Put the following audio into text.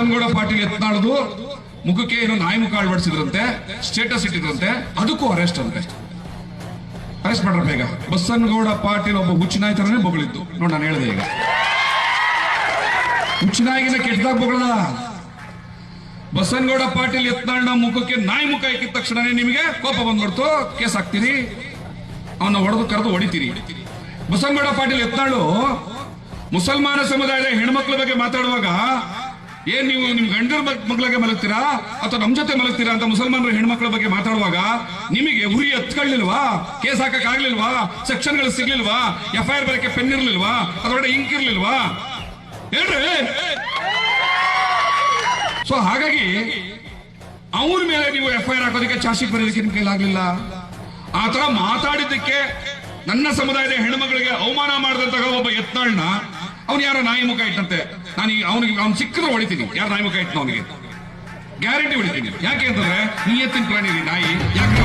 ಬಸನಗೌಡ ಪಾಟೀಲ್ ಯತ್ನಾಳದು ಮುಖಕ್ಕೆ ಏನೋ ನಾಯಿ ಮುಖ ಅಳವಡಿಸಿದ್ರಂತೆ, ಸ್ಟೇಟಸ್ ಇಟ್ಟಿದ್ರಂತೆ, ಅದಕ್ಕೂ ಅರೆಸ್ಟ್ ಅಂತೆ. ಅರೆಸ್ಟ್ ಮಾಡ್ರ ಬೇಗ. ಬಸನಗೌಡ ಪಾಟೀಲ್ ಒಬ್ಬ ಹುಚ್ಚನಾಯಿ ತರನೇ ಬೊಗಳಿದ್ದು ನೋಡಿ. ನಾನು ಹೇಳಿದೆ ಈಗ ಹುಚ್ಚನಾಯಿಗಿನ ಕೆಟ್ಟದಾಗ ಬೊಗಳದ. ಬಸನಗೌಡ ಪಾಟೀಲ್ ಯತ್ನಾಳ್ನ ಮುಖಕ್ಕೆ ನಾಯಿ ಮುಖ ಇಕ್ಕಿದ ತಕ್ಷಣನೇ ನಿಮಗೆ ಕೋಪ ಬಂದ್ಬಿಡ್ತು, ಕೇಸ್ ಹಾಕ್ತೀರಿ, ಅವನ್ನ ಹೊಡೆದು ಕರೆದು ಹೊಡಿತೀರಿ. ಬಸನಗೌಡ ಪಾಟೀಲ್ ಯತ್ನಾಳು ಮುಸಲ್ಮಾನ ಸಮುದಾಯದ ಹೆಣ್ಮಕ್ಳ ಬಗ್ಗೆ ಮಾತಾಡುವಾಗ ಏನ್ ನೀವು ನಿಮ್ ಗಂಡರ ಮಕ್ಕಳಿಗೆ ಮಲಗ್ತೀರಾ ಅಥವಾ ನಮ್ ಜೊತೆ ಮಲಗ್ತೀರಾ ಅಂತ ಮುಸಲ್ಮಾನರ ಹೆಣ್ಮಕ್ಳ ಬಗ್ಗೆ ಮಾತಾಡುವಾಗ ನಿಮಗೆ ಉರಿ ಹತ್ಕೊಳ್ಳಿಲ್ವಾ? ಕೇಸ್ ಹಾಕಕ್ ಆಗ್ಲಿಲ್ವಾ? ಸೆಕ್ಷನ್ಗಳು ಸಿಗ್ಲಿಲ್ವಾ? FIR ಬರಕ್ಕೆ ಪೆನ್ ಇರ್ಲಿಲ್ವಾ? ಅದರೊಳಗೆ ಇಂಕ್ ಇರ್ಲಿಲ್ವಾ? ಹೇಳ್ರಿ. ಸೊ ಹಾಗಾಗಿ ಅವ್ರ ಮೇಲೆ ನೀವು FIR ಹಾಕೋದಕ್ಕೆ, ಚಾರ್ಜ್ ಶೀಟ್ ಬರೆಯೋದಕ್ಕೆ ನಿಮ್ ಕೈಲಾಗ್ಲಿಲ್ಲ. ಆ ತರ ಮಾತಾಡಿದ್ದಕ್ಕೆ ನನ್ನ ಸಮುದಾಯದ ಹೆಣ್ಮಕ್ಳಿಗೆ ಅವಮಾನ ಮಾಡಿದಂತಹ ಒಬ್ಬ ಯತ್ನಾಳ್ನ ಅವ್ನು ಯಾರೋ ನಾಯಿ ಮುಖ ಇಟ್ಟಂತೆ, ನಾನು ಅವ್ನು ಸಿಕ್ಕಿದ್ರೆ ಹೊಡಿತೀನಿ. ಯಾರು ನಾಯಿ ಮುಖ ಇಟ್ಟು ಅವನಿಗೆ ಗ್ಯಾರಂಟಿ ಹೊಡಿತೀನಿ. ಯಾಕೆ ಅಂತಂದ್ರೆ ನೀ ಎತ್ತಿನ ಪ್ರಾಣಿ ನಾಯಿ, ಯಾಕೆ